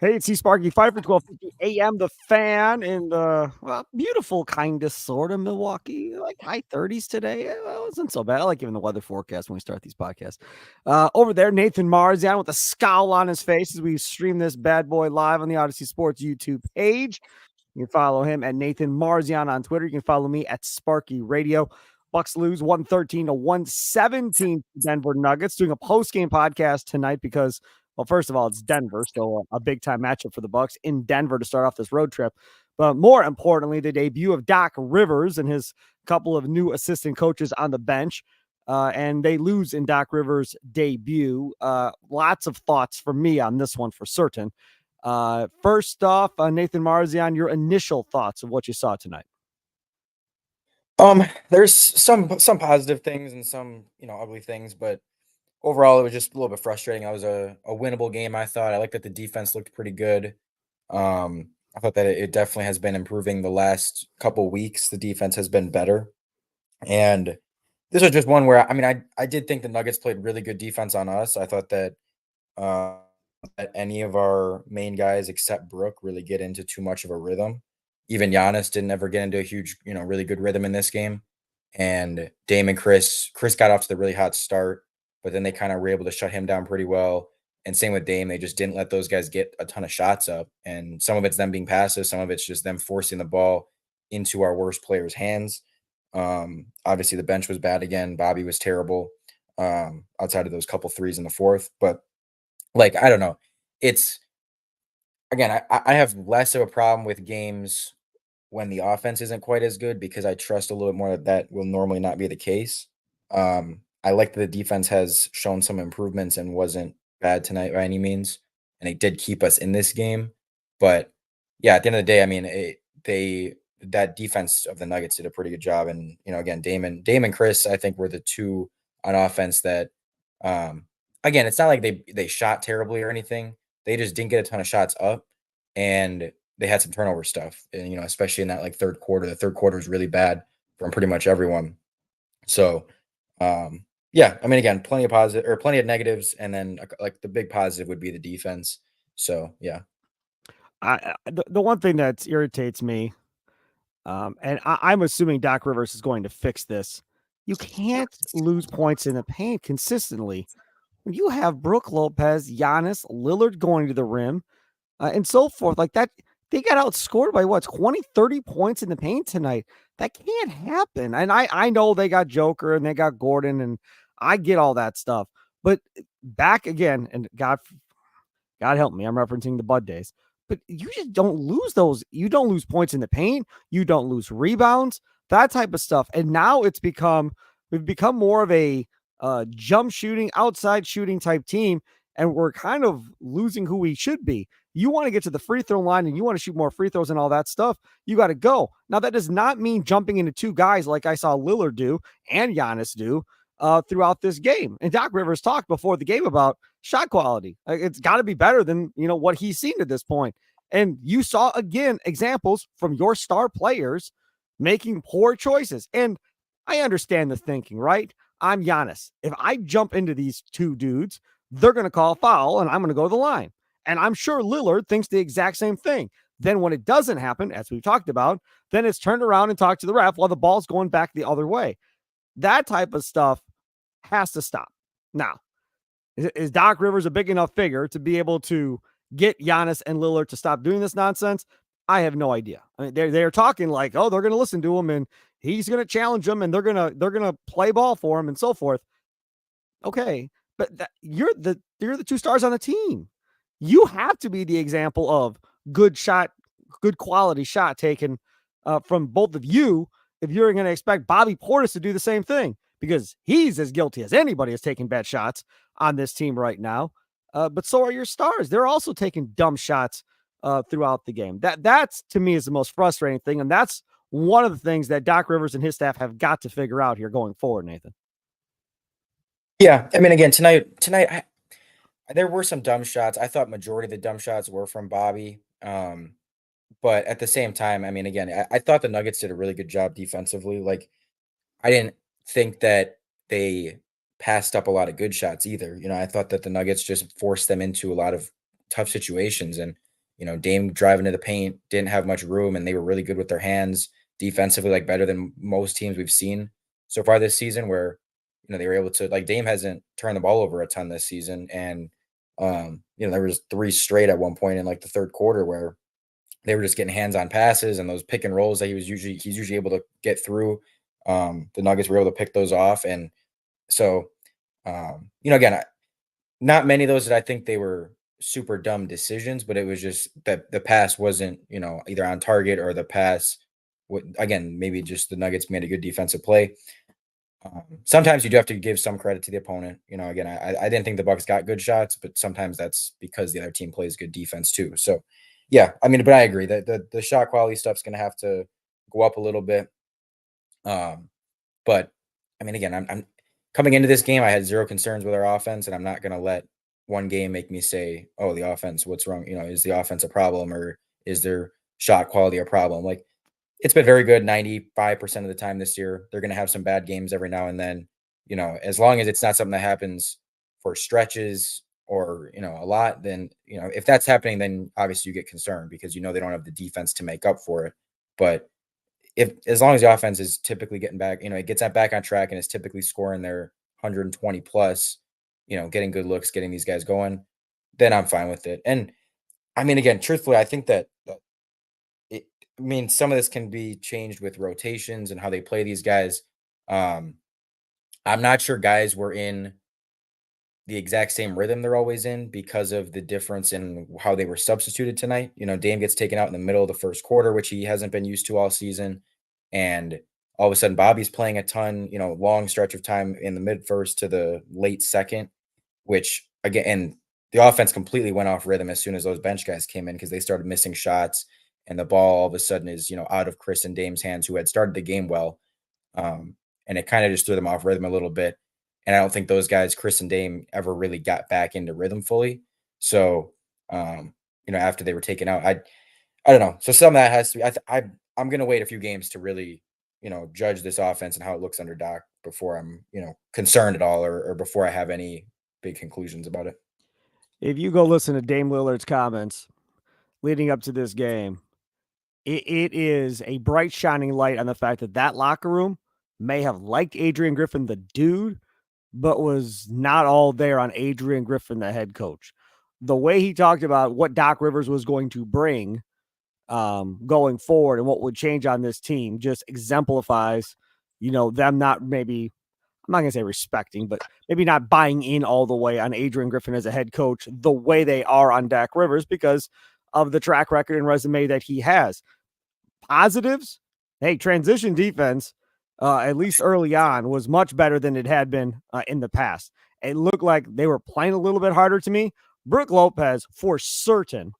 Hey, it's Sparky, Fifer, 12:50 a.m. The Fan in the beautiful, kind of, sort of Milwaukee, like high 30s today. It wasn't so bad. I like giving the weather forecast when we start these podcasts. Over there, Nathan Marzion with a scowl on his face as we stream this bad boy live on the Odyssey Sports YouTube page. You can follow him at Nathan Marzion on Twitter. You can follow me at Sparky Radio. Bucks lose 113 to 117 Denver Nuggets. Doing a post-game podcast tonight because, well, first of all, it's Denver, so a big-time matchup for the Bucks in Denver to start off this road trip. But more importantly, the debut of Doc Rivers and his couple of new assistant coaches on the bench. And they lose in Doc Rivers' debut. Lots of thoughts from me on this one for certain. First off, Nathan Marzion, your initial thoughts of what you saw tonight. There's some positive things and some, ugly things, but overall it was just a little bit frustrating. It was a winnable game, I thought. I like that the defense looked pretty good. I thought that it definitely has been improving the last couple weeks. The defense has been better. And this was just one where I did think the Nuggets played really good defense on us. I thought uh, that any of our main guys except Brook really get into too much of a rhythm. Even Giannis didn't ever get into a huge, really good rhythm in this game. And Dame and Chris got off to the really hot start, but then they kind of were able to shut him down pretty well. And same with Dame, they just didn't let those guys get a ton of shots up. And some of it's them being passive, some of it's just them forcing the ball into our worst players' hands. Obviously the bench was bad again. Bobby was terrible. Outside of those couple threes in the fourth. But like, I don't know. It's again, I have less of a problem with games when the offense isn't quite as good because I trust a little bit more that that will normally not be the case. I like that the defense has shown some improvements and wasn't bad tonight by any means, and it did keep us in this game. But yeah, at the end of the day, I mean, they that defense of the Nuggets did a pretty good job, and again, Damon, Chris, I think were the two on offense that, again, it's not like they shot terribly or anything. They just didn't get a ton of shots up, and they had some turnover stuff, and especially in that like third quarter. The third quarter was really bad from pretty much everyone. So, yeah, I mean, again, plenty of positive or plenty of negatives, and then like the big positive would be the defense. So, yeah. The one thing that irritates me, and I'm assuming Doc Rivers is going to fix this. You can't lose points in the paint consistently. When you have Brook Lopez, Giannis, Lillard going to the rim, and so forth, like that, they got outscored by what, 20, 30 points in the paint tonight. That can't happen. And I know they got Joker and they got Gordon, and I get all that stuff. But back again, and God help me, I'm referencing the Bud days. But you just don't lose those. You don't lose points in the paint. You don't lose rebounds, that type of stuff. And now we've become more of a jump shooting, outside shooting type team. And we're kind of losing who we should be. You want to get to the free throw line and you want to shoot more free throws and all that stuff. You got to go. Now, that does not mean jumping into two guys like I saw Lillard do and Giannis do throughout this game. And Doc Rivers talked before the game about shot quality. It's got to be better than what he's seen at this point. And you saw again examples from your star players making poor choices. And I understand the thinking, right? I'm Giannis. If I jump into these two dudes, they're going to call a foul and I'm going to go to the line. And I'm sure Lillard thinks the exact same thing. Then when it doesn't happen, as we've talked about, then it's turned around and talked to the ref while the ball's going back the other way. That type of stuff has to stop. Now, is Doc Rivers a big enough figure to be able to get Giannis and Lillard to stop doing this nonsense? I have no idea. I mean, they're talking like, oh, they're going to listen to him and he's going to challenge them and they're going to play ball for him and so forth. Okay, but you're the two stars on the team. You have to be the example of good quality shot taken from both of you if you're going to expect Bobby Portis to do the same thing, because he's as guilty as anybody is taking bad shots on this team right now. But so are your stars. They're also taking dumb shots throughout the game. That's to me is the most frustrating thing, and that's one of the things that Doc Rivers and his staff have got to figure out here going forward, Nathan. Yeah, I mean, again, tonight, there were some dumb shots. I thought majority of the dumb shots were from Bobby. But at the same time, I mean, again, I thought the Nuggets did a really good job defensively. Like, I didn't think that they passed up a lot of good shots either. I thought that the Nuggets just forced them into a lot of tough situations. And Dame driving to the paint, didn't have much room, and they were really good with their hands defensively, like better than most teams we've seen so far this season, where they were able to, like, Dame hasn't turned the ball over a ton this season, and there was 3 straight at one point in like the third quarter where they were just getting hands on passes and those pick and rolls that he's usually able to get through. The Nuggets were able to pick those off, and so again, not many of those that I think they were super dumb decisions, but it was just that the pass wasn't, either on target or the pass. Again, maybe just the Nuggets made a good defensive play. Sometimes you do have to give some credit to the opponent. Again, I didn't think the Bucks got good shots, but sometimes that's because the other team plays good defense too. So, yeah, I mean, but I agree that the shot quality stuff's going to have to go up a little bit. But I mean, again, I'm coming into this game, I had zero concerns with our offense, and I'm not going to let one game make me say, "Oh, the offense, what's wrong? Is the offense a problem, or is their shot quality a problem?" Like, it's been very good 95% of the time this year. They're going to have some bad games every now and then. As long as it's not something that happens for stretches or, a lot, then, if that's happening, then obviously you get concerned because they don't have the defense to make up for it. But as long as the offense is typically getting back, it gets that back on track and is typically scoring their 120 plus, getting good looks, getting these guys going, then I'm fine with it. And I mean, again, truthfully, I think that some of this can be changed with rotations and how they play these guys. I'm not sure guys were in the exact same rhythm they're always in because of the difference in how they were substituted tonight. Dame gets taken out in the middle of the first quarter, which he hasn't been used to all season. And all of a sudden, Bobby's playing a ton, long stretch of time in the mid first to the late second, which again, and the offense completely went off rhythm as soon as those bench guys came in because they started missing shots. And the ball all of a sudden is, out of Chris and Dame's hands, who had started the game well. And it kind of just threw them off rhythm a little bit. And I don't think those guys, Chris and Dame, ever really got back into rhythm fully. So, after they were taken out, I don't know. So some of that has to be. I'm going to wait a few games to really, judge this offense and how it looks under Doc before I'm, concerned at all or before I have any big conclusions about it. If you go listen to Dame Lillard's comments leading up to this game, it is a bright shining light on the fact that locker room may have liked Adrian Griffin, the dude, but was not all there on Adrian Griffin, the head coach. The way he talked about what Doc Rivers was going to bring going forward and what would change on this team just exemplifies, them not maybe, I'm not going to say respecting, but maybe not buying in all the way on Adrian Griffin as a head coach the way they are on Doc Rivers because of the track record and resume that he has. Positives, hey, transition defense, at least early on, was much better than it had been in the past. It looked like they were playing a little bit harder to me. Brook Lopez, for certain,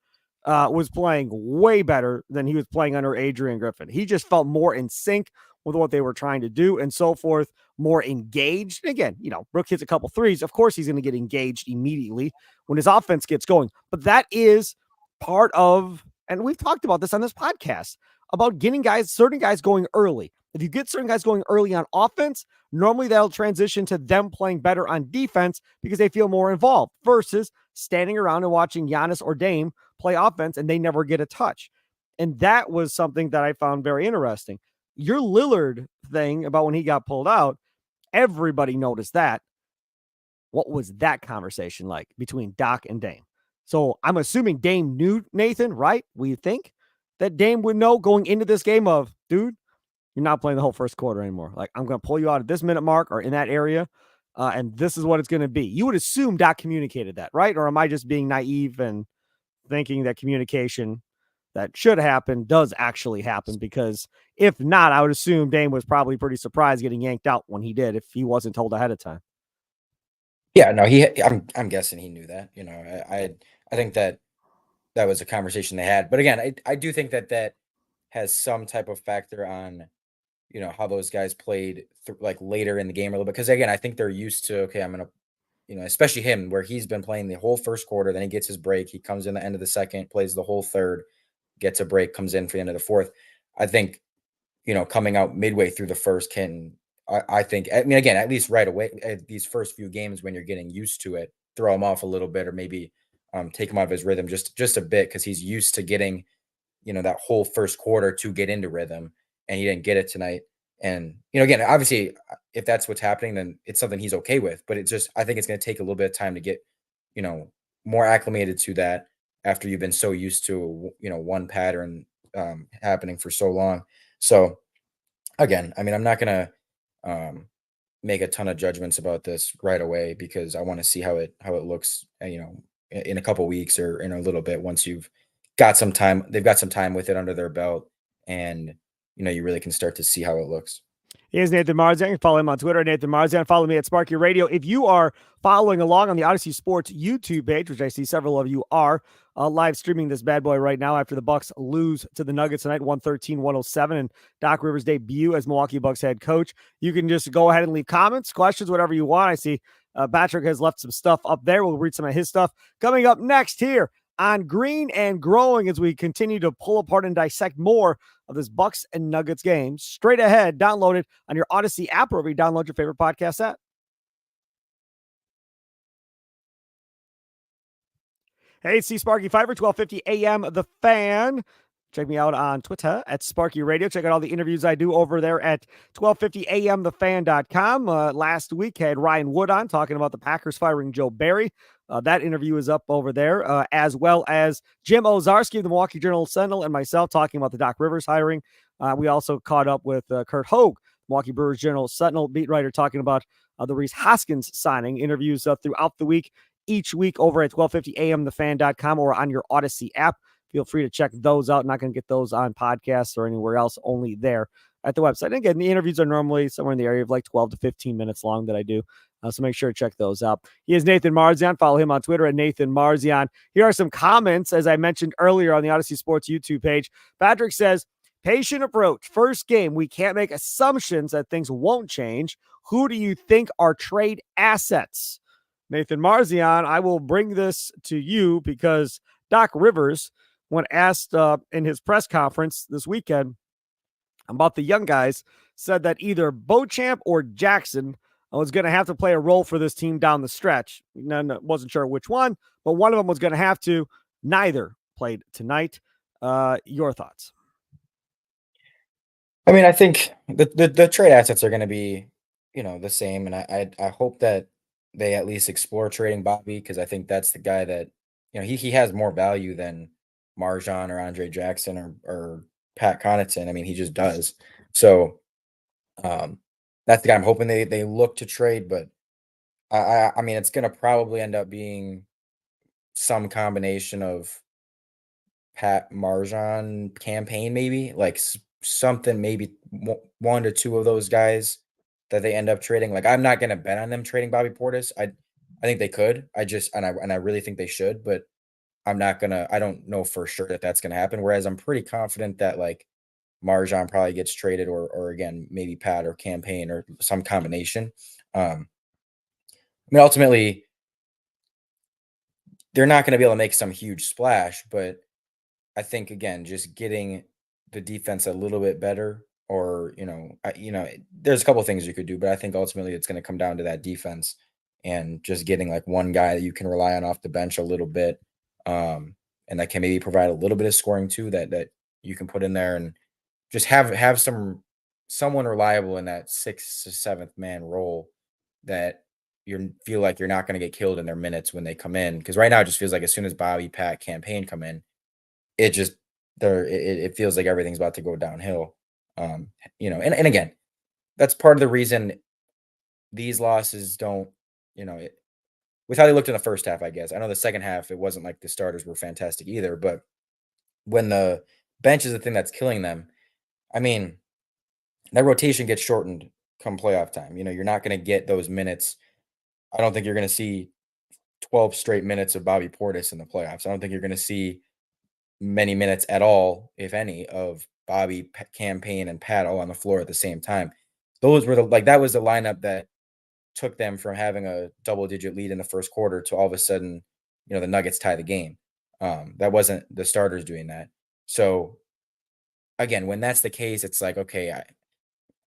was playing way better than he was playing under Adrian Griffin. He just felt more in sync with what they were trying to do and so forth, more engaged. And again, Brook hits a couple threes. Of course, he's going to get engaged immediately when his offense gets going. But that is part of, and we've talked about this on this podcast, about getting certain guys going early. If you get certain guys going early on offense, normally that'll transition to them playing better on defense because they feel more involved versus standing around and watching Giannis or Dame play offense and they never get a touch. And that was something that I found very interesting. Your Lillard thing about when he got pulled out, everybody noticed that. What was that conversation like between Doc and Dame? So I'm assuming Dame knew Nathan, right? We think that Dame would know going into this game of, dude, you're not playing the whole first quarter anymore. Like, I'm going to pull you out at this minute mark or in that area, and this is what it's going to be. You would assume Doc communicated that, right? Or am I just being naive and thinking that communication that should happen does actually happen? Because if not, I would assume Dame was probably pretty surprised getting yanked out when he did if he wasn't told ahead of time. Yeah, no, I'm guessing he knew that. I think that was a conversation they had. But again, I do think that has some type of factor on how those guys played like later in the game a little bit. Because again, I think they're used to, okay, I'm gonna, especially him, where he's been playing the whole first quarter, then he gets his break, he comes in the end of the second, plays the whole third, gets a break, comes in for the end of the fourth. I think coming out midway through the first I think, I mean, again, at least right away, these first few games when you're getting used to it, throw them off a little bit, or maybe take him out of his rhythm just a bit because he's used to getting that whole first quarter to get into rhythm, and he didn't get it tonight. And again, obviously, if that's what's happening, then it's something he's okay with. But I think it's going to take a little bit of time to get you know more acclimated to that after you've been so used to one pattern happening for so long. So again, I mean, I'm not gonna um, make a ton of judgments about this right away because I want to see how it looks, in a couple weeks or in a little bit once you've got some time. They've got some time with it under their belt, and you really can start to see how it looks. He is Nathan Marzion. You can follow him on Twitter, Nathan Marzion. Follow me at Sparky Radio. If you are following along on the Odyssey Sports YouTube page, which I see several of you are, live streaming this bad boy right now after the Bucks lose to the Nuggets tonight, 113-107, and Doc Rivers' debut as Milwaukee Bucks head coach. You can just go ahead and leave comments, questions, whatever you want. I see Patrick has left some stuff up there. We'll read some of his stuff. Coming up next here on Green and Growing as we continue to pull apart and dissect more of this Bucks and Nuggets game. Straight ahead, download it on your Odyssey app or wherever you download your favorite podcast app. Hey, it's Sparky Fifer, 1250 AM The Fan. Check me out on Twitter at Sparky Radio. Check out all the interviews I do over there at 1250amthefan.com. Last week had Ryan Wood on talking about the Packers firing Joe Barry. That interview is up over there, as well as Jim Ozarski of the Milwaukee Journal-Sentinel and myself talking about the Doc Rivers hiring. We also caught up with Kurt Hogue, Milwaukee Brewers Journal-Sentinel beat writer, talking about the Rhys Hoskins signing. Interviews throughout the week, each week over at 1250amthefan.com or on your Odyssey app. Feel free to check those out. Not going to get those on podcasts or anywhere else, only there at the website. And again, the interviews are normally somewhere in the area of like 12 to 15 minutes long that I do. So make sure to check those out. He is Nathan Marzion. Follow him on Twitter at Nathan Marzion. Here are some comments, as I mentioned earlier on the Odyssey Sports YouTube page. Patrick says, patient approach. First game, we can't make assumptions that things won't change. Who do you think are trade assets? Nathan Marzion, I will bring this to you because Doc Rivers, when asked in his press conference this weekend about the young guys, said that either Beauchamp or Jackson was going to have to play a role for this team down the stretch. Wasn't sure which one, but one of them was going to have to. Neither played tonight. Your thoughts? I mean, I think the trade assets are going to be, the same, and I hope that they at least explore trading Bobby because I think that's the guy that he has more value than Marzion or Andre Jackson or Pat Connaughton. I mean, he just does. So that's the guy I'm hoping they look to trade, but I mean, it's going to probably end up being some combination of Pat Marzion campaign, maybe like something, maybe one to two of those guys that they end up trading. Like, I'm not going to bet on them trading Bobby Portis. I think they could. I really think they should, but I'm not gonna. I don't know for sure that that's gonna happen. Whereas I'm pretty confident that like Marzion probably gets traded, or again maybe Pat or campaign or some combination. I mean, ultimately, they're not going to be able to make some huge splash, but I think again, just getting the defense a little bit better, or there's a couple of things you could do, but I think ultimately it's going to come down to that defense and just getting like one guy that you can rely on off the bench a little bit, and that can maybe provide a little bit of scoring too that you can put in there and just have someone reliable in that sixth to seventh man role that you feel like you're not going to get killed in their minutes when they come in. Because right now it just feels like as soon as Bobby, Pat, campaign come in, it just it feels like everything's about to go downhill. And again, that's part of the reason these losses don't, with how they looked in the first half, I guess. I know the second half, it wasn't like the starters were fantastic either, but when the bench is the thing that's killing them, I mean, that rotation gets shortened come playoff time. You're not going to get those minutes. I don't think you're going to see 12 straight minutes of Bobby Portis in the playoffs. I don't think you're going to see many minutes at all, if any, of Bobby, campaign, and Pat all on the floor at the same time. Those were that was the lineup that took them from having a double-digit lead in the first quarter to all of a sudden, the Nuggets tie the game. That wasn't the starters doing that. So again, when that's the case, it's like, okay,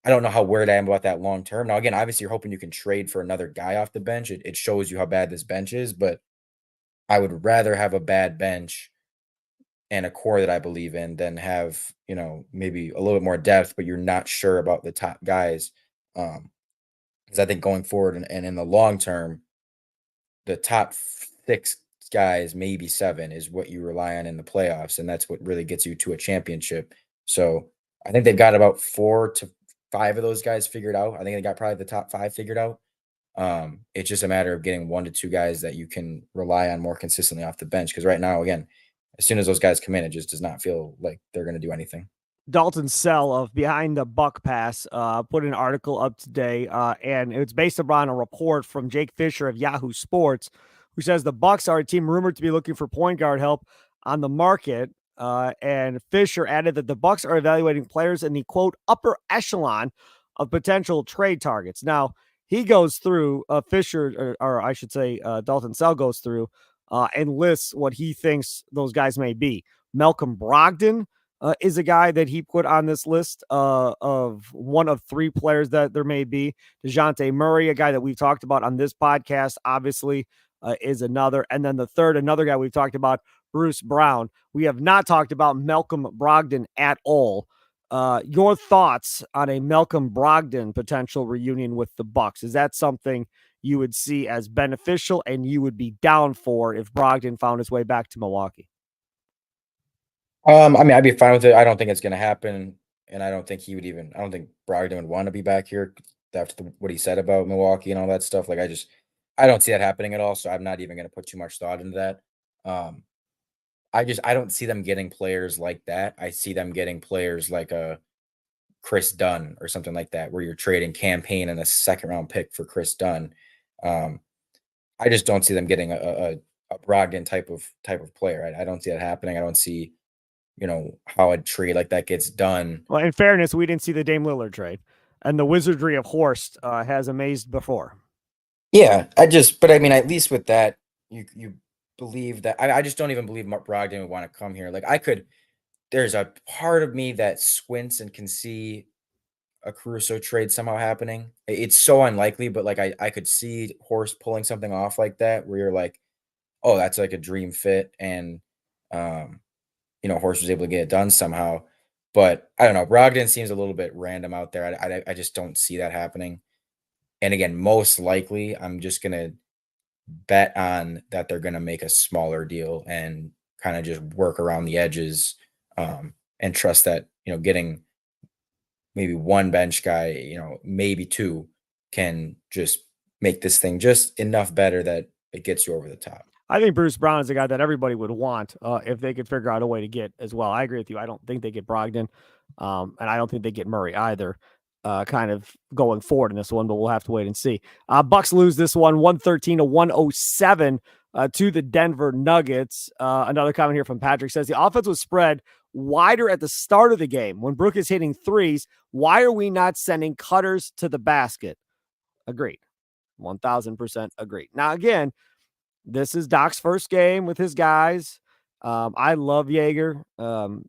I don't know how worried I am about that long term. Now, again, obviously, you're hoping you can trade for another guy off the bench. It shows you how bad this bench is, but I would rather have a bad bench and a core that I believe in than have, maybe a little bit more depth, but you're not sure about the top guys. Because I think going forward and in the long term, the top 6 guys, maybe 7 is what you rely on in the playoffs, and that's what really gets you to a championship. So, I think they've got about 4 to 5 of those guys figured out. I think they got probably the top 5 figured out. It's just a matter of getting 1 to 2 guys that you can rely on more consistently off the bench. Because right now, again, as soon as those guys come in, it just does not feel like they're gonna do anything. Dalton Sell of Behind the Buck Pass put an article up today, and it's based upon a report from Jake Fisher of Yahoo Sports, who says the Bucks are a team rumored to be looking for point guard help on the market. And Fisher added that the Bucks are evaluating players in the quote upper echelon of potential trade targets. Now he goes through Fisher, or I should say, Dalton Sell goes through and lists what he thinks those guys may be. Malcolm Brogdon is a guy that he put on this list of one of 3 players that there may be. DeJounte Murray, a guy that we've talked about on this podcast, obviously is another. And then the third, another guy we've talked about, Bruce Brown. We have not talked about Malcolm Brogdon at all. Your thoughts on a Malcolm Brogdon potential reunion with the Bucks? Is that something you would see as beneficial and you would be down for if Brogdon found his way back to Milwaukee? I mean, I'd be fine with it. I don't think it's gonna happen, and I don't think Brogdon would wanna be back here after what he said about Milwaukee and all that stuff. Like, I don't see that happening at all, so I'm not even gonna put too much thought into that. Um, I don't see them getting players like that. I see them getting players like a Chris Dunn or something like that, where you're trading campaign and a second round pick for Chris Dunn. Um, I just don't see them getting a Brogdon type of player. I don't see that happening. I don't see, how a trade like that gets done. Well, in fairness, we didn't see the Dame Lillard trade, and the wizardry of Horst has amazed before. Yeah, but I mean, at least with that, you believe that. I just don't even believe Mark Brogdon would want to come here. Like, there's a part of me that squints and can see a Caruso trade somehow happening. It's so unlikely, but like I could see Horst pulling something off like that, where you're like, oh, that's like a dream fit, and um, Horst was able to get it done somehow. But I don't know. Brogdon seems a little bit random out there. I just don't see that happening. And again, most likely, I'm just gonna bet on that they're gonna make a smaller deal and kind of just work around the edges, and trust that getting maybe 1 bench guy, maybe 2, can just make this thing just enough better that it gets you over the top. I think Bruce Brown is a guy that everybody would want if they could figure out a way to get as well. I agree with you. I don't think they get Brogdon, and I don't think they get Murray either. Kind of going forward in this one, but we'll have to wait and see. Bucks lose this one 113 to 107 to the Denver Nuggets. Another comment here from Patrick says the offense was spread wider at the start of the game. When Brook is hitting threes, why are we not sending cutters to the basket? Agreed. 1000% agreed. Now, again, this is Doc's first game with his guys. I love Jaeger,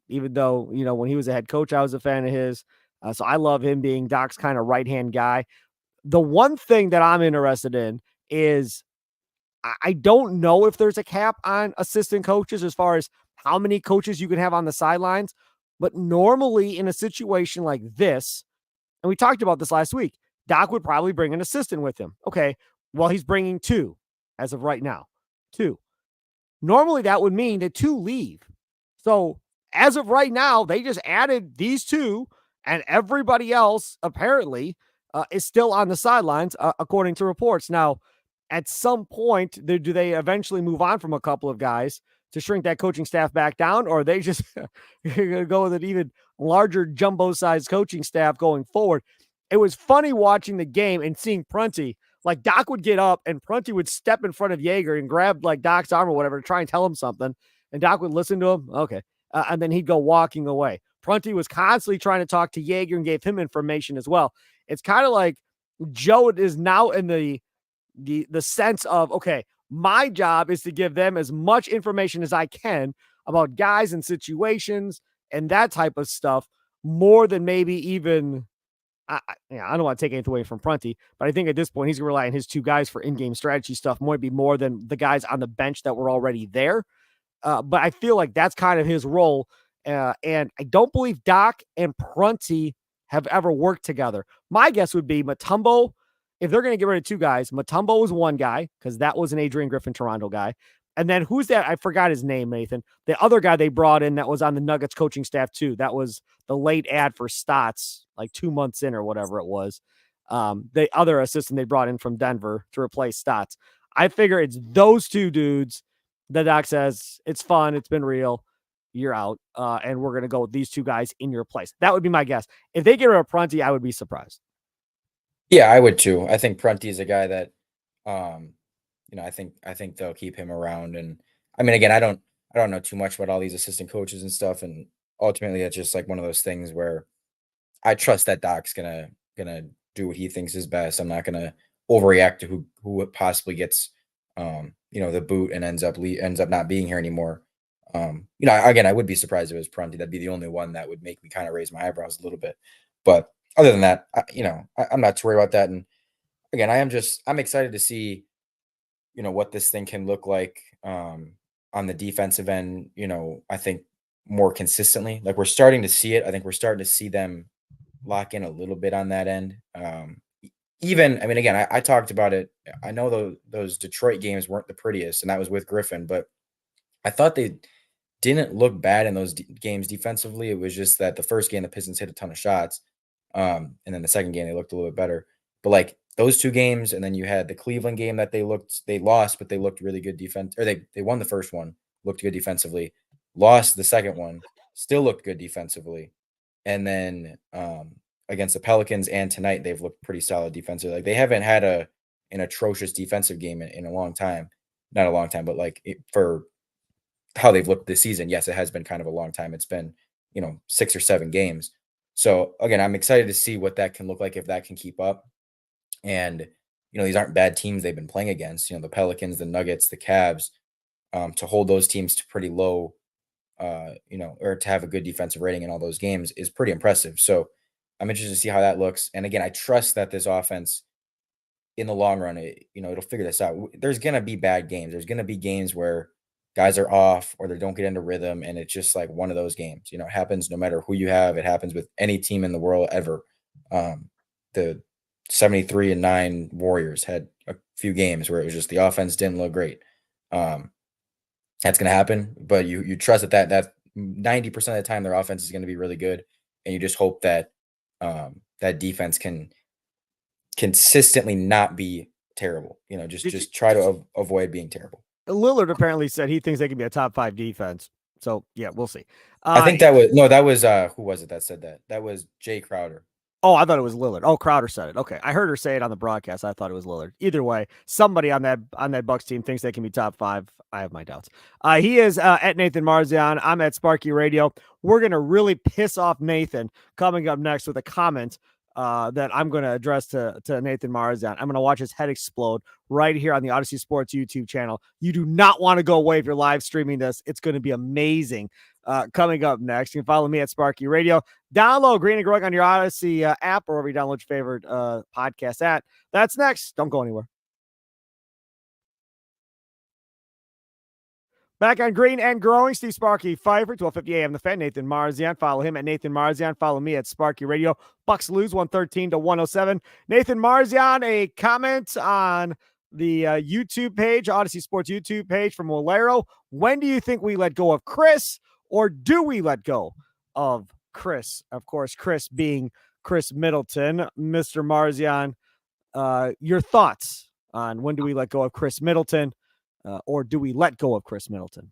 even though, when he was a head coach, I was a fan of his. So I love him being Doc's kind of right-hand guy. The one thing that I'm interested in is I don't know if there's a cap on assistant coaches as far as how many coaches you can have on the sidelines. But normally in a situation like this, and we talked about this last week, Doc would probably bring an assistant with him. Okay, well, he's bringing 2 as of right now. 2. Normally that would mean that 2 leave. So as of right now, they just added these 2, and everybody else apparently is still on the sidelines, according to reports. Now, at some point, do they eventually move on from a couple of guys to shrink that coaching staff back down, or are they just going to go with an even larger jumbo-sized coaching staff going forward? It was funny watching the game and seeing Prunty. Like, Doc would get up and Prunty would step in front of Jaeger and grab like Doc's arm or whatever to try and tell him something. And Doc would listen to him. Okay. And then he'd go walking away. Prunty was constantly trying to talk to Jaeger and gave him information as well. It's kind of like Joe is now in the sense of, okay, my job is to give them as much information as I can about guys and situations and that type of stuff, more than maybe even I don't want to take anything away from Prunty, but I think at this point he's going to rely on his two guys for in-game strategy stuff more than the guys on the bench that were already there. But I feel like that's kind of his role. And I don't believe Doc and Prunty have ever worked together. My guess would be Mutombo. If they're going to get rid of two guys, Mutombo was one guy because that was an Adrian Griffin Toronto guy. And then who's that? I forgot his name, Nathan. The other guy they brought in that was on the Nuggets coaching staff too. That was the late ad for Stotts, like 2 months in or whatever it was. The other assistant they brought in from Denver to replace Stotts. I figure it's those two dudes. The doc says it's fun, it's been real. You're out, and we're gonna go with these two guys in your place. That would be my guess. If they get rid of Prunty, I would be surprised. Yeah, I would too. I think Prunty is a guy that, um, I think they'll keep him around. And I mean, again, I don't know too much about all these assistant coaches and stuff. And ultimately, it's just like one of those things where I trust that Doc's gonna do what he thinks is best. I'm not gonna overreact to who possibly gets, the boot and ends up not being here anymore. Again, I would be surprised if it was Prunty. That'd be the only one that would make me kind of raise my eyebrows a little bit. But other than that, I'm not too worried about that. And again, I'm excited to see, what this thing can look like, on the defensive end. I think more consistently. Like we're starting to see it. I think we're starting to see them lock in a little bit on that end. Even, I mean, again, I talked about it. I know those Detroit games weren't the prettiest, and that was with Griffin, but I thought they didn't look bad in those games defensively. It was just that the first game the Pistons hit a ton of shots, and then the second game they looked a little bit better. But like those two games, and then you had the Cleveland game that they lost, but they looked really good defense, or they won the first one, looked good defensively, lost the second one, still looked good defensively, and then against the Pelicans and tonight they've looked pretty solid defensively. Like they haven't had an atrocious defensive game in a long time, not a long time, but like for how they've looked this season. Yes, it has been kind of a long time. It's been 6 or 7 games. So again, I'm excited to see what that can look like if that can keep up. And these aren't bad teams they've been playing against. The Pelicans, the Nuggets, the Cavs, to hold those teams to pretty low, or to have a good defensive rating in all those games is pretty impressive. So I'm interested to see how that looks. And again, I trust that this offense, in the long run, it'll figure this out. There's gonna be bad games. There's gonna be games where guys are off or they don't get into rhythm, and it's just like one of those games. It happens no matter who you have. It happens with any team in the world ever. The 73-9 Warriors had a few games where it was just the offense didn't look great. That's gonna happen, but you trust that 90% of the time their offense is gonna be really good, and you just hope that that defense can consistently not be terrible. Just try to avoid being terrible. Lillard apparently said he thinks they can be a top 5 defense. So yeah, we'll see. I think that was who was it that said that? That was Jay Crowder. Oh, I thought it was Lillard. Oh, Crowder said it. Okay, I heard her say it on the broadcast. I thought it was Lillard. Either way, somebody on that Bucks team thinks they can be top 5. I have my doubts. He is at Nathan Marzion. I'm at Sparky Radio. We're gonna really piss off Nathan coming up next with a comment that I'm going to address to Nathan Marzion. I'm going to watch his head explode right here on the Odyssey Sports YouTube channel. You do not want to go away if you're live streaming this. It's going to be amazing. Coming up next, you can follow me at Sparky Radio. Download Green and Growing on your Odyssey app or wherever you download your favorite podcast at. That's next. Don't go anywhere. Back on Green and Growing, Steve Sparky, Fifer, 12:50 a.m. The Fan, Nathan Marzion. Follow him at Nathan Marzion. Follow me at Sparky Radio. Bucks lose 113-107. Nathan Marzion, a comment on the YouTube page, Odyssey Sports YouTube page from Walero. When do you think we let go of Chris, or do we let go of Chris? Of course, Chris being Chris Middleton. Mr. Marzion, your thoughts on when do we let go of Chris Middleton? Or do we let go of Chris Middleton?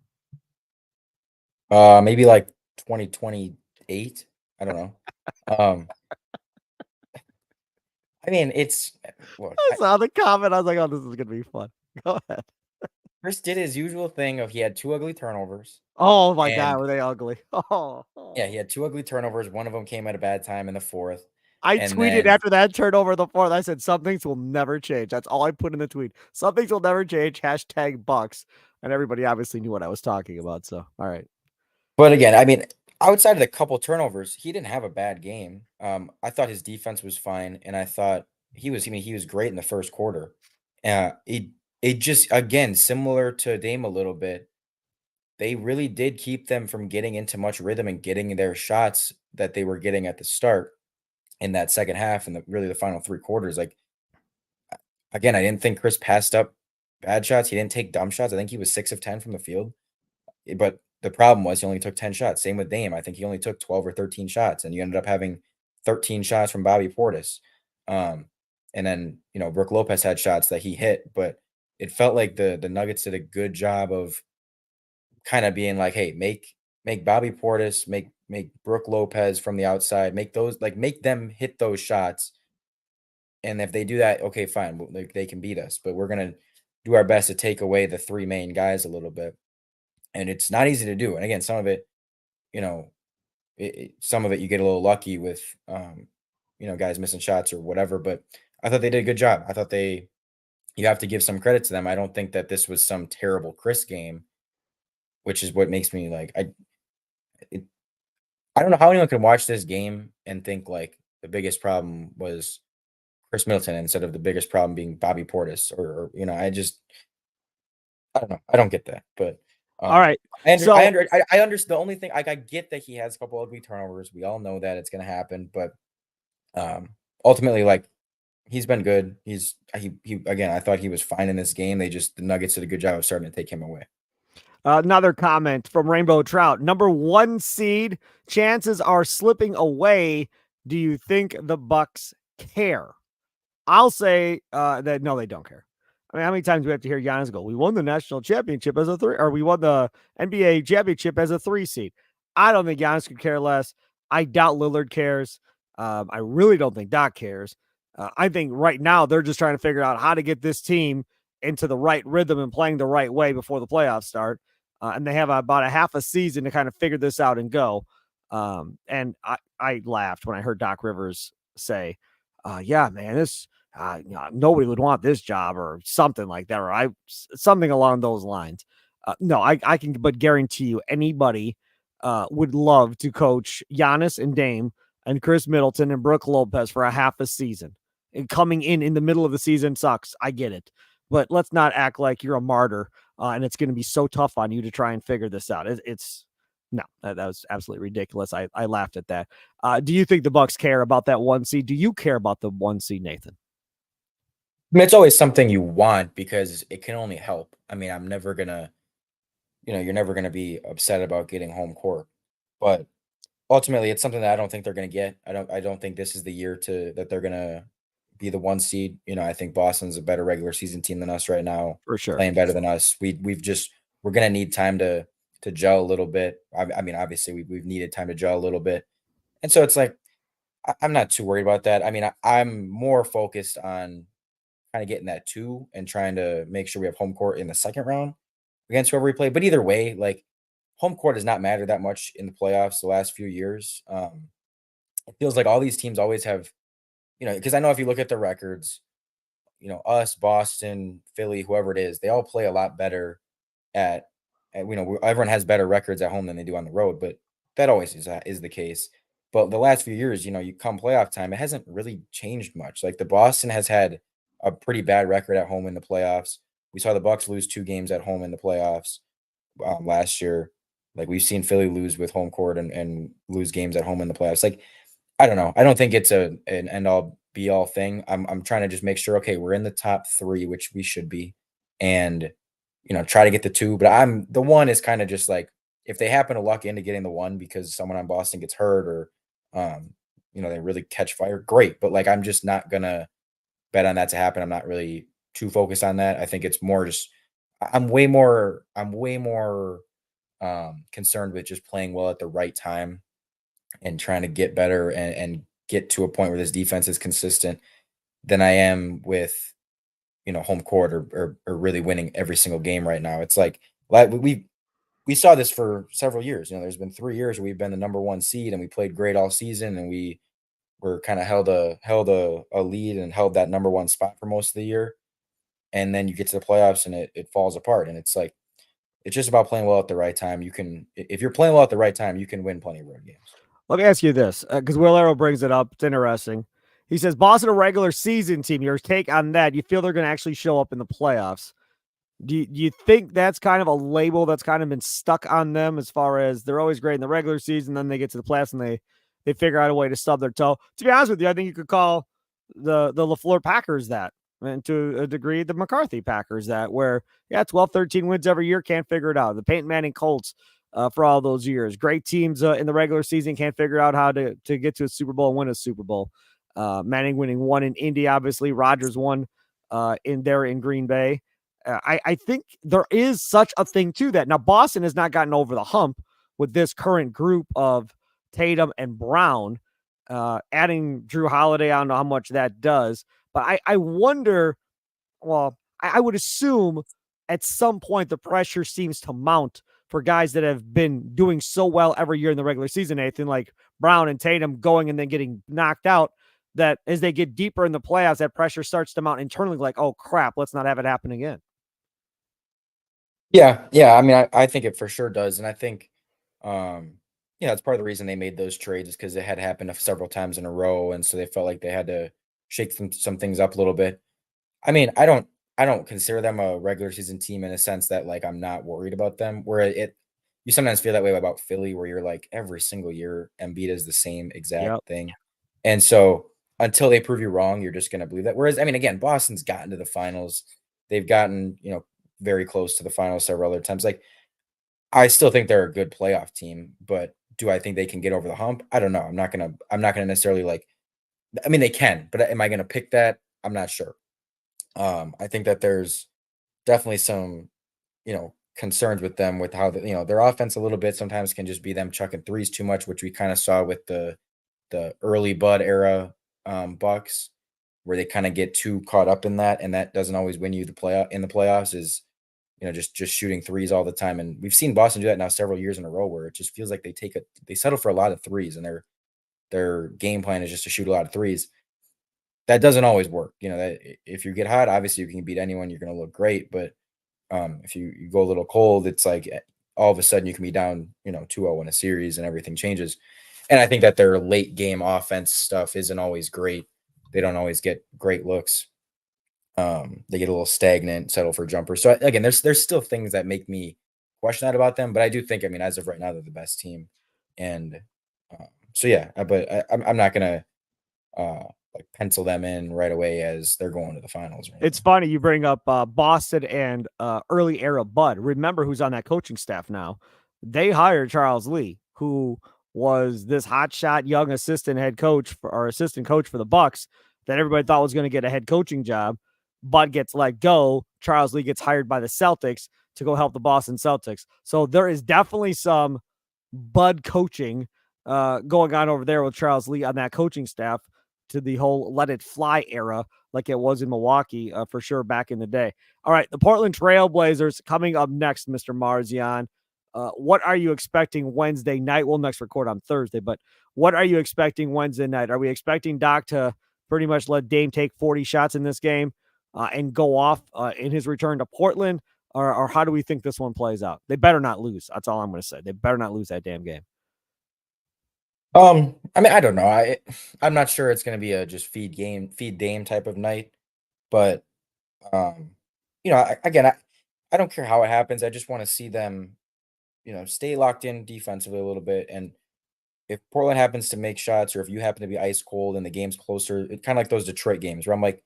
Maybe like 2028. I don't know. I mean, I saw the comment. I was like, oh, this is gonna be fun. Go ahead. Chris did his usual thing of he had 2 ugly turnovers. Oh my God, were they ugly? Oh. Yeah, he had 2 ugly turnovers. One of them came at a bad time in the 4th. I tweeted after that turnover the 4th. I said some things will never change. That's all I put in the tweet. Some things will never change. # Bucks. And everybody obviously knew what I was talking about. So all right. But again, I mean, outside of the couple turnovers, he didn't have a bad game. I thought his defense was fine, and I thought I mean, he was great in the first quarter. It just again similar to Dame a little bit. They really did keep them from getting into much rhythm and getting their shots that they were getting at the start in that second half and really the final three quarters. Like again, I didn't think Chris passed up bad shots. He didn't take dumb shots. I think he was 6 of 10 from the field. But the problem was he only took 10 shots. Same with Dame. I think he only took 12 or 13 shots, and you ended up having 13 shots from Bobby Portis. Um, and then, Brook Lopez had shots that he hit, but it felt like the Nuggets did a good job of kind of being like, hey, make Bobby Portis, make Brook Lopez from the outside, make them hit those shots. And if they do that, okay, fine, like they can beat us. But we're gonna do our best to take away the three main guys a little bit. And it's not easy to do. And again, some of it, you know, some of it you get a little lucky with, guys missing shots or whatever. But I thought they did a good job. I thought you have to give some credit to them. I don't think that this was some terrible Chris game, which is what makes me like, it, I don't know how anyone can watch this game and think like the biggest problem was Chris Middleton instead of the biggest problem being Bobby Portis I don't know. I don't get that, but All um, right. So I understand. The only thing I get that he has a couple ugly turnovers. We all know that it's going to happen, but um, ultimately, like he's been good. He again. I thought he was fine in this game. The Nuggets did a good job of starting to take him away. another comment from Rainbow Trout. Number 1 seed, chances are slipping away. Do you think the Bucks care? I'll say that no, they don't care. I mean, how many times do we have to hear Giannis go, we won the national championship as a 3, or we won the NBA championship as a 3 seed? I don't think Giannis could care less. I doubt Lillard cares. I really don't think Doc cares. I think right now they're just trying to figure out how to get this team into the right rhythm and playing the right way before the playoffs start. And they have about a half a season to kind of figure this out and go. And I laughed when I heard Doc Rivers say, yeah, man, nobody would want this job or something like that, or something along those lines. No, I can but guarantee you anybody would love to coach Giannis and Dame and Chris Middleton and Brook Lopez for a half a season. And coming in the middle of the season sucks. I get it. But let's not act like you're a martyr and it's going to be so tough on you to try and figure this out. It's no, that was absolutely ridiculous. I laughed at that. Do you think the Bucks care about that 1 seed? Do you care about the 1 seed, Nathan? I mean, it's always something you want because it can only help. I mean, I'm never gonna, you're never gonna be upset about getting home court, but ultimately, it's something that I don't think they're gonna get. I don't think this is the year that they're gonna be the 1 seed. I think Boston's a better regular season team than us right now, For sure. playing better than us. We're gonna need time to gel a little bit. I mean, obviously, we've needed time to gel a little bit, and so it's like I'm not too worried about that. I mean, I'm more focused on kind of getting that 2 and trying to make sure we have home court in the second round against whoever we play. But either way, like home court does not matter that much in the playoffs the last few years. It feels like all these teams always have, because I know if you look at the records, us, Boston, Philly, whoever it is, they all play a lot better at, everyone has better records at home than they do on the road, but that always is the case. But the last few years, you come playoff time, it hasn't really changed much. Like the Boston has had a pretty bad record at home in the playoffs. We saw the Bucks lose 2 games at home in the playoffs last year. Like we've seen Philly lose with home court and lose games at home in the playoffs. Like I don't know. I don't think it's an end all be all thing. I'm trying to just make sure, okay, we're in the top 3, which we should be, and try to get the 2. But the 1 is kind of just like if they happen to luck into getting the 1 because someone on Boston gets hurt or they really catch fire, great. But like I'm just not gonna bet on that to happen. I'm not really too focused on that. I think it's more just I'm way more concerned with just playing well at the right time and trying to get better and get to a point where this defense is consistent than I am with home court or really winning every single game right now. It's like we saw this for several years. There's been 3 years where we've been the number 1 seed and we played great all season and we were kind of held a lead and held that number 1 spot for most of the year. And then you get to the playoffs and it falls apart. And it's like It's just about playing well at the right time. If you're playing well at the right time, you can win plenty of road games. Let me ask you this, because Will Arrow brings it up. It's interesting. He says, Boston, a regular season team. Your take on that? You feel they're going to actually show up in the playoffs? Do you think that's kind of a label that's kind of been stuck on them as far as they're always great in the regular season, then they get to the playoffs and they figure out a way to stub their toe? To be honest with you, I think you could call the LaFleur Packers that, and to a degree, the McCarthy Packers that, where, yeah, 12, 13 wins every year, can't figure it out. The Peyton Manning Colts for all those years. Great teams in the regular season can't figure out how to get to a Super Bowl and win a Super Bowl. Manning winning one in Indy, obviously. Rodgers won in Green Bay. I think there is such a thing to that. Now, Boston has not gotten over the hump with this current group of Tatum and Brown. Adding Drew Holiday, I don't know how much that does, but I wonder, well, I would assume at some point the pressure seems to mount for guys that have been doing so well every year in the regular season, Nathan, like Brown and Tatum going and then getting knocked out, that as they get deeper in the playoffs, that pressure starts to mount internally, like, oh crap, let's not have it happen again. Yeah. I mean, I think it for sure does, and I think, it's part of the reason they made those trades is because it had happened several times in a row, and so they felt like they had to shake some things up a little bit. I mean, I don't consider them a regular season team in a sense that like I'm not worried about them. Where you sometimes feel that way about Philly, where you're like every single year Embiid is the same exact Yep. thing, and so until they prove you wrong, you're just going to believe that. Whereas, I mean, again, Boston's gotten to the finals. They've gotten very close to the finals several other times. Like I still think they're a good playoff team, but do I think they can get over the hump? I don't know. I'm not gonna necessarily like. I mean, they can, but am I gonna pick that? I'm not sure. I think that there's definitely some, concerns with them with how their offense a little bit sometimes can just be them chucking threes too much, which we kind of saw with the early Bud era Bucks, where they kind of get too caught up in that, and that doesn't always win you the playoff in the playoffs. Is just shooting threes all the time, and we've seen Boston do that now several years in a row, where it just feels like they settle for a lot of threes, and their game plan is just to shoot a lot of threes. That doesn't always work. That if you get hot, obviously you can beat anyone. You're going to look great, but if you go a little cold, it's like all of a sudden you can be down, 2-0 in a series and everything changes. And I think that their late game offense stuff isn't always great. They don't always get great looks. They get a little stagnant, settle for jumpers. So again, there's still things that make me question that about them, but I do think, I mean, as of right now, they're the best team. And so yeah, but I'm not gonna uh like pencil them in right away as they're going to the finals or It's anything. funny you bring up Boston and early era Bud. Remember who's on that coaching staff now? They hired Charles Lee, who was this hotshot young assistant head coach or assistant coach for the Bucks that everybody thought was going to get a head coaching job. Bud gets let go. Charles Lee gets hired by the Celtics to go help the Boston Celtics. So there is definitely some Bud coaching going on over there with Charles Lee on that coaching staff to the whole let it fly era like it was in Milwaukee for sure back in the day. All right, the Portland Trailblazers coming up next, Mr. Marzion. What are you expecting Wednesday night? We'll next record on Thursday, but what are you expecting Wednesday night? Are we expecting Doc to pretty much let Dame take 40 shots in this game and go off in his return to Portland? Or how do we think this one plays out? They better not lose. That's all I'm going to say. They better not lose that damn game. I mean, I don't know. I'm not sure it's going to be a just feed Dame type of night, but um, again, I don't care how it happens. I just want to see them, stay locked in defensively a little bit. And if Portland happens to make shots, or if you happen to be ice cold and the game's closer, it kind of like those Detroit games where I'm like,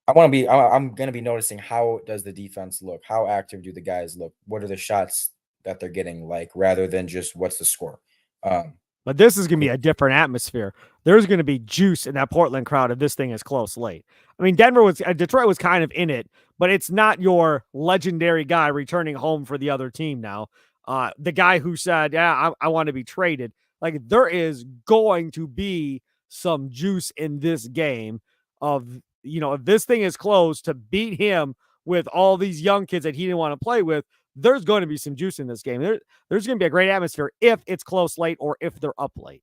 I'm going to be noticing how does the defense look? How active do the guys look? What are the shots that they're getting like, rather than just what's the score? Um, But this is going to be I a different atmosphere. There's going to be juice in that Portland crowd if this thing is close late. I mean, Detroit was kind of in it, but it's not your legendary guy returning home for the other team now. The guy who said, yeah, I want to be traded. Like, there is going to be some juice in this game of, if this thing is close, to beat him with all these young kids that he didn't want to play with, there's going to be some juice in this game. There's going to be a great atmosphere if it's close late or if they're up late.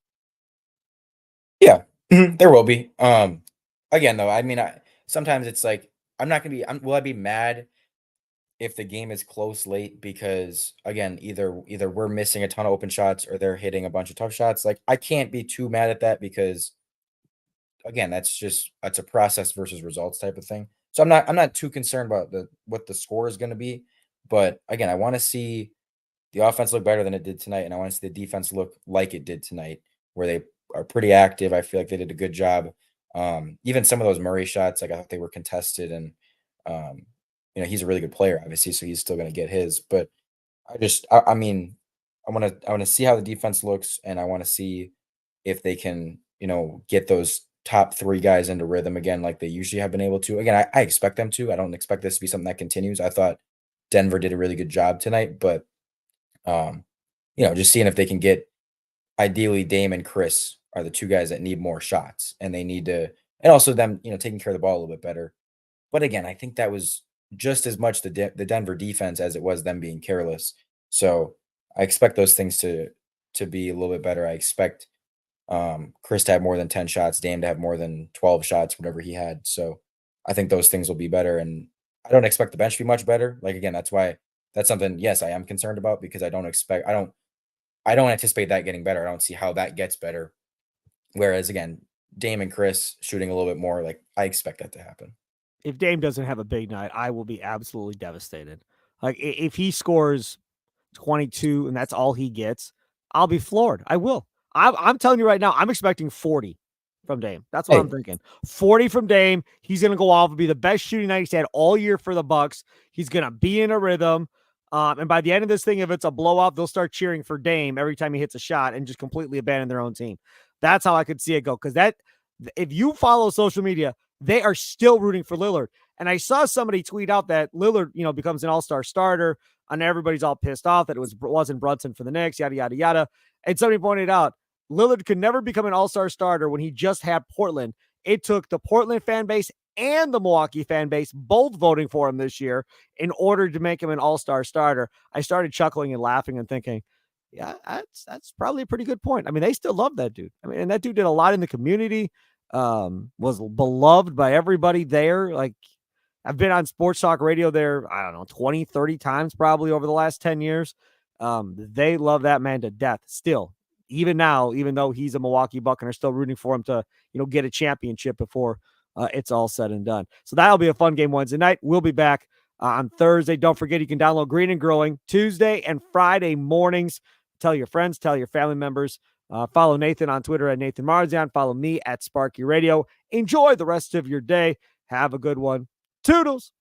Yeah, there will be. Again, though, I mean, sometimes it's like I'm not gonna be. Will I be mad if the game is close late because again, either we're missing a ton of open shots or they're hitting a bunch of tough shots. Like I can't be too mad at that because again, that's a process versus results type of thing. So I'm not too concerned about the what the score is going to be, but again, I want to see the offense look better than it did tonight, and I want to see the defense look like it did tonight, where they are pretty active. I feel like they did a good job. Even some of those Murray shots, like I thought they were contested, and um, he's a really good player, obviously, so he's still going to get his. But I mean, I want to see how the defense looks, and I want to see if they can, get those top three guys into rhythm again, like they usually have been able to. Again, I expect them to. I don't expect this to be something that continues. I thought Denver did a really good job tonight, but um, just seeing if they can get ideally Dame and Chris are the two guys that need more shots, and they need to, and also them, taking care of the ball a little bit better. But again, I think that was just as much the Denver defense as it was them being careless. So I expect those things to be a little bit better. I expect Chris to have more than 10 shots, Dame to have more than 12 shots, whatever he had. So I think those things will be better. And I don't expect the bench to be much better. Like again, that's something, yes, I am concerned about because I don't anticipate that getting better. I don't see how that gets better. Whereas again, Dame and Chris shooting a little bit more, like I expect that to happen. If Dame doesn't have a big night, I will be absolutely devastated. Like if he scores 22 and that's all he gets, I'll be floored. I will. I'm telling you right now, I'm expecting 40 from Dame. That's what I'm Hey, thinking. 40 from Dame. He's going to go off and be the best shooting night he's had all year for the Bucks. He's going to be in a rhythm. And by the end of this thing, if it's a blowout, they'll start cheering for Dame every time he hits a shot and just completely abandon their own team. That's how I could see it go. Because if you follow social media, they are still rooting for Lillard. And I saw somebody tweet out that Lillard, becomes an all-star starter, and everybody's all pissed off that wasn't Brunson for the Knicks, yada yada yada. And somebody pointed out Lillard could never become an all-star starter when he just had Portland. It took the Portland fan base and the Milwaukee fan base both voting for him this year in order to make him an all-star starter. I started chuckling and laughing and thinking, yeah, that's probably a pretty good point. I mean, they still love that dude. I mean, and that dude did a lot in the community, was beloved by everybody there. Like, I've been on sports talk radio there, I don't know, 20, 30 times probably over the last 10 years. They love that man to death still. Even now, even though he's a Milwaukee Buck and are still rooting for him to, get a championship before it's all said and done. So that'll be a fun game Wednesday night. We'll be back on Thursday. Don't forget you can download Green and Growing Tuesday and Friday mornings. Tell your friends, tell your family members. Follow Nathan on Twitter at Nathan Marzion. Follow me at Sparky Radio. Enjoy the rest of your day. Have a good one. Toodles.